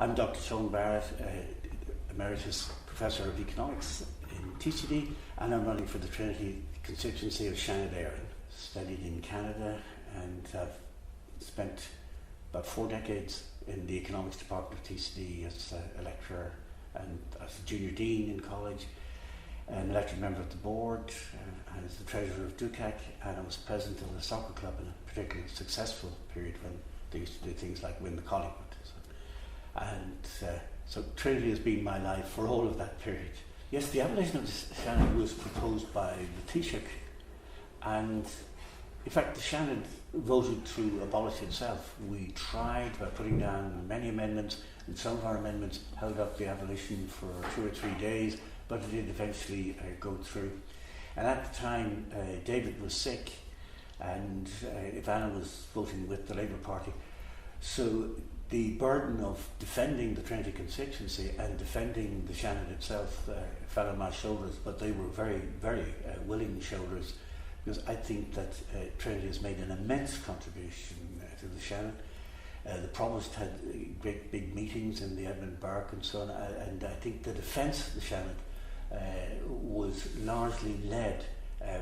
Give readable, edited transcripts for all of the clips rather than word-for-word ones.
I'm Dr. Sean Barrett, Emeritus Professor of Economics in TCD, and I'm running for the Trinity constituency of Shannon. Studied in Canada and have spent about 4 decades in the economics department of TCD as a lecturer and as a junior dean in college, an elected member of the board, and as the treasurer of DUCAC, and I was president of the soccer club in a particularly successful period when they used to do things like win the Collingwood. So Trinity has been my life for all of that period. Yes, the abolition of the Shannon was proposed by the Taoiseach, and in fact the Shannon voted to abolish itself. We tried by putting down many amendments, and some of our amendments held up the abolition for 2 or 3 days, but it did eventually go through. And at the time David was sick, and Ivana was voting with the Labour Party, so the burden of defending the Trinity constituency and defending the Shannon itself fell on my shoulders, but they were very, very willing shoulders, because I think that Trinity has made an immense contribution to the Shannon. The Provost had great big meetings in the Edmund Burke and so on, and I think the defence of the Shannon was largely led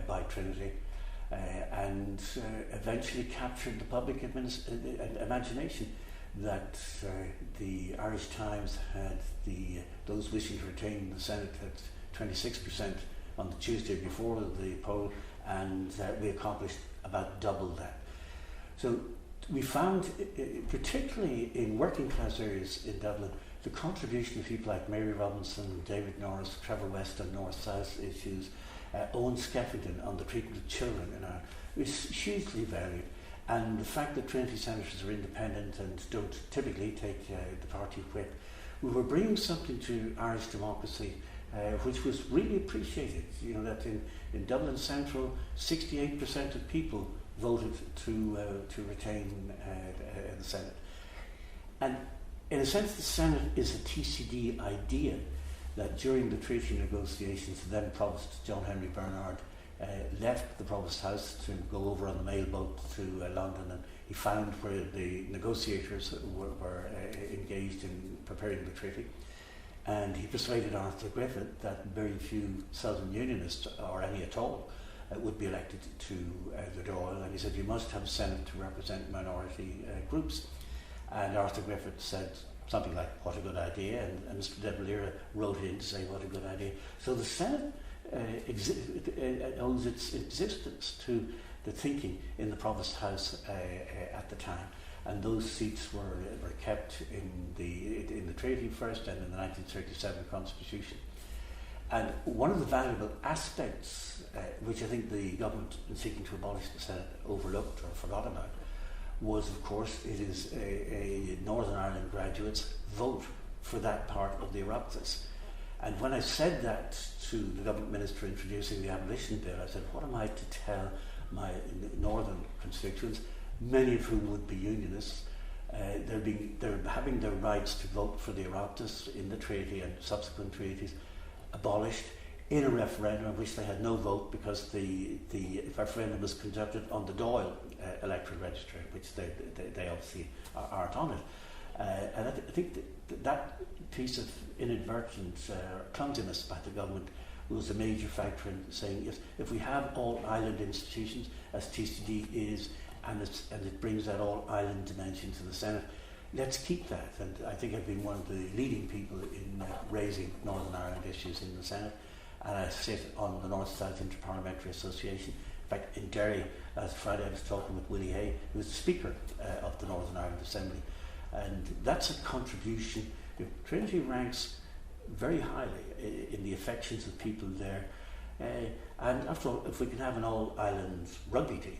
by Trinity, and eventually captured the public imagination. That the Irish Times had those wishing to retain the Senate at 26% on the Tuesday before the poll, and we accomplished about double that. So we found, particularly in working class areas in Dublin, the contribution of people like Mary Robinson, David Norris, Trevor West on North-South issues, Owen Skeffington on the treatment of children in Ireland is hugely valued. And the fact that Trinity senators are independent and don't typically take the party whip, we were bringing something to Irish democracy which was really appreciated. You know, that in Dublin Central, 68% of people voted to retain the Senate. And in a sense, the Senate is a TCD idea that during the treaty negotiations, the then Provost John Henry Bernard left the Provost House to go over on the mail boat to London, and he found where the negotiators were engaged in preparing the treaty, and he persuaded Arthur Griffith that very few Southern Unionists, or any at all, would be elected to the Dáil, and he said you must have a Senate to represent minority groups. And Arthur Griffith said something like, what a good idea, and Mr. De Valera wrote in to say what a good idea. So the Senate owes its existence to the thinking in the Provost House at the time, and those seats were kept in the treaty first and in the 1937 Constitution. And one of the valuable aspects which I think the government in seeking to abolish the Senate overlooked or forgot about was, of course, it is a Northern Ireland graduates vote for that part of the Oireachtas. And when I said that to the government minister introducing the abolition bill, I said, what am I to tell my northern constituents, many of whom would be unionists? They're having their rights to vote for the Oireachtas in the treaty and subsequent treaties abolished in a referendum in which they had no vote, because the referendum was conducted on the Dáil electoral register, which they obviously aren't on it. And I think that piece of inadvertent clumsiness by the government was a major factor in saying, if we have all island institutions, as TCD is, and it brings that all island dimension to the Senate, let's keep that. And I think I've been one of the leading people in raising Northern Ireland issues in the Senate, and I sit on the North-South Interparliamentary Association. In fact, in Derry last Friday I was talking with Willie Hay, who was the Speaker of the Northern Ireland Assembly, and that's a contribution. Trinity ranks very highly in the affections of people there, and after all, if we can have an all-island rugby team,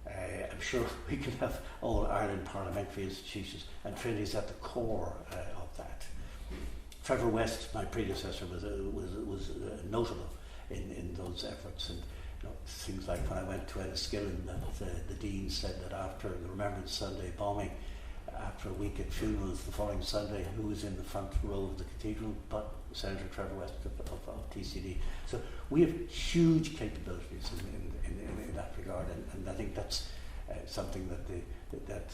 I'm sure we can have all-Ireland parliamentary institutions, and Trinity is at the core of that. Trevor West, my predecessor, was notable in those efforts, and things like when I went to Enniskillen, that the Dean said that after the Remembrance Sunday bombing, after a week at funerals the following Sunday, who was in the front row of the cathedral but Senator Trevor West of TCD. So we have huge capabilities in that regard, and I think that's something that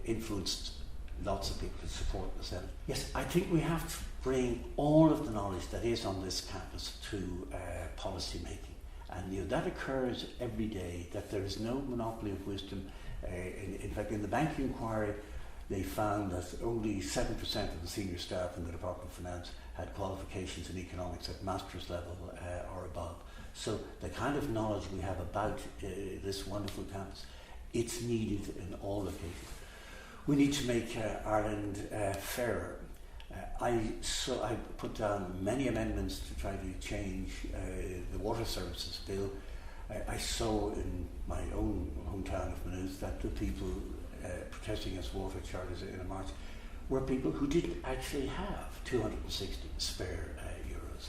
influenced lots of people to support the Senate. Yes, I think we have to bring all of the knowledge that is on this campus to policy making. And that occurs every day, that there is no monopoly of wisdom. In fact, in the banking inquiry, they found that only 7% of the senior staff in the Department of Finance had qualifications in economics at master's level or above. So the kind of knowledge we have about this wonderful campus, it's needed in all locations. We need to make Ireland fairer. I put down many amendments to try to change the water services bill. I saw in my own hometown of Maynooth that the people protesting against water charges in a march were people who didn't actually have 260 spare euros.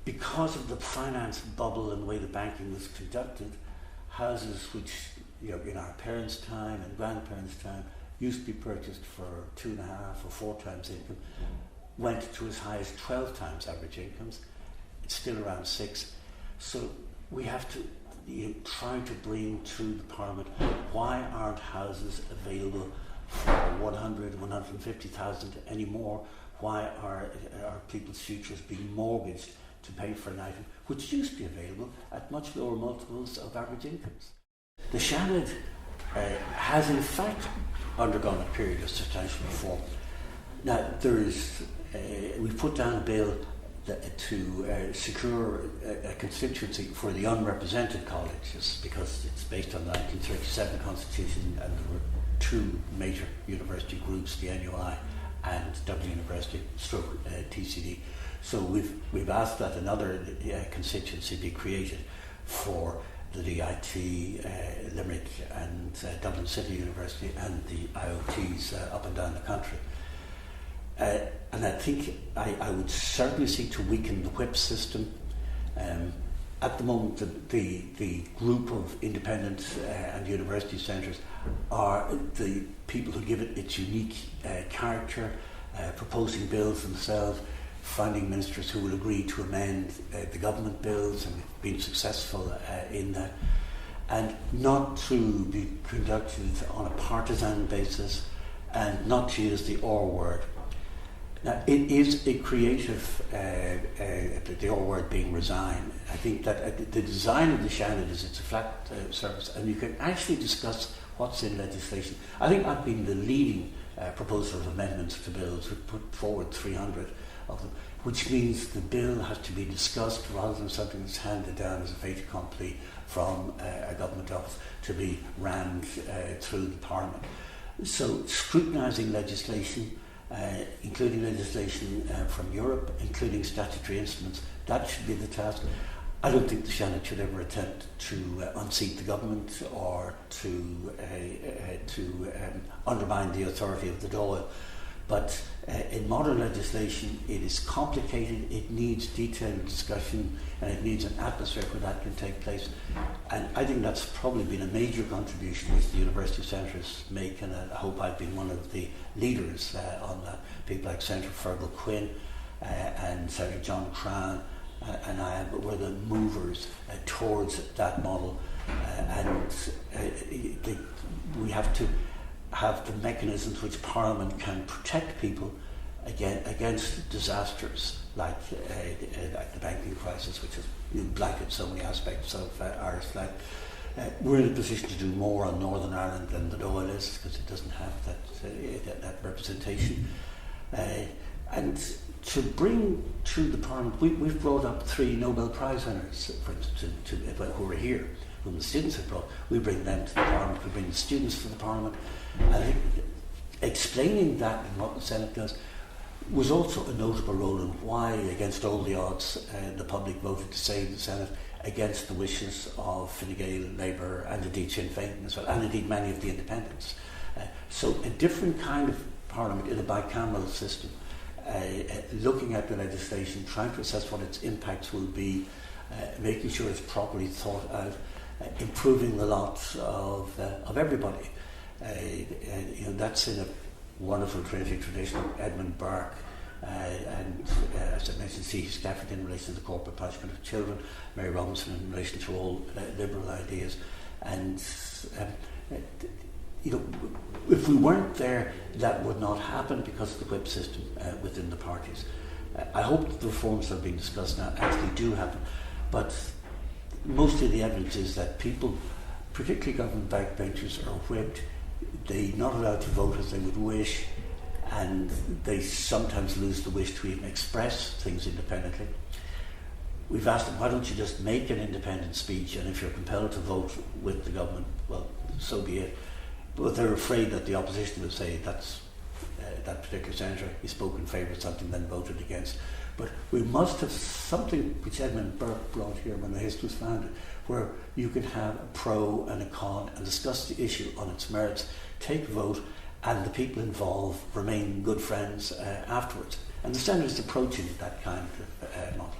Because of the finance bubble and the way the banking was conducted, houses which, in our parents' time and grandparents' time used to be purchased for 2.5 or 4 times income went to as high as 12 times average incomes. It's still around 6. So we have to try to bring to the Parliament, why aren't houses available for 100, 150,000 anymore? Why are people's futures being mortgaged to pay for an item which used to be available at much lower multiples of average incomes? The Seanad has in fact undergone a period of substantial reform. Now we've put down a bill to secure a constituency for the unrepresented colleges, because it's based on the 1937 Constitution, and there were 2 major university groups, the NUI and Dublin University / TCD. So we've asked that another constituency be created for the DIT, Limerick and Dublin City University, and the IOTs up and down the country. And I think I would certainly seek to weaken the whip system. At the moment, the group of independent and university centres are the people who give it its unique character, proposing bills themselves, finding ministers who will agree to amend the government bills, and we've been successful in that, and not to be conducted on a partisan basis, and not to use the or word. Now, it is a creative, the or word being resign. I think that the design of the Seanad is it's a flat surface, and you can actually discuss what's in legislation. I think I've been the leading proposer of amendments to bills. We've put forward 300 of them, which means the bill has to be discussed rather than something that's handed down as a fait accompli from a government office to be rammed through the Parliament. So scrutinising legislation, including legislation from Europe, including statutory instruments, that should be the task. I don't think the Seanad should ever attempt to unseat the government or to undermine the authority of the Dáil. But in modern legislation, it is complicated, it needs detailed discussion, and it needs an atmosphere where that can take place. And I think that's probably been a major contribution which the university centres make, and I hope I've been one of the leaders on that. People like Senator Fergal Quinn and Senator John Crown and I were the movers towards that model. We have to have the mechanisms which Parliament can protect people against disasters like the banking crisis, which has blanketed so many aspects of Irish life. We're in a position to do more on Northern Ireland than the Dáil is, because it doesn't have that representation. And to bring to the Parliament, we've brought up 3 Nobel Prize winners, for instance, who are here, whom the students have brought. We bring them to the Parliament, we bring the students to the Parliament. I think explaining that and what the Senate does was also a notable role in why, against all the odds, the public voted to save the Senate against the wishes of Fine Gael, Labour, and indeed Sinn Féin as well, and indeed many of the independents. So a different kind of Parliament in a bicameral system, looking at the legislation, trying to assess what its impacts will be, making sure it's properly thought out, improving the lot of everybody. That's in a wonderful Trinity tradition. Edmund Burke, and as I mentioned, C. Stafford in relation to the corporate punishment of children, Mary Robinson in relation to all liberal ideas, and you know, if we weren't there, that would not happen because of the whip system within the parties. I hope that the reforms that are being discussed now actually do happen, but mostly the evidence is that people, particularly government backbenchers, are whipped. They're not allowed to vote as they would wish, and they sometimes lose the wish to even express things independently. We've asked them, why don't you just make an independent speech, and if you're compelled to vote with the government, well, so be it. But they're afraid that the opposition will say that's that particular senator, he spoke in favour of something, then voted against. But we must have something which Edmund Burke brought here when the HIST was founded, where you can have a pro and a con and discuss the issue on its merits, take a vote, and the people involved remain good friends afterwards. And the Senate is approaching that kind of model.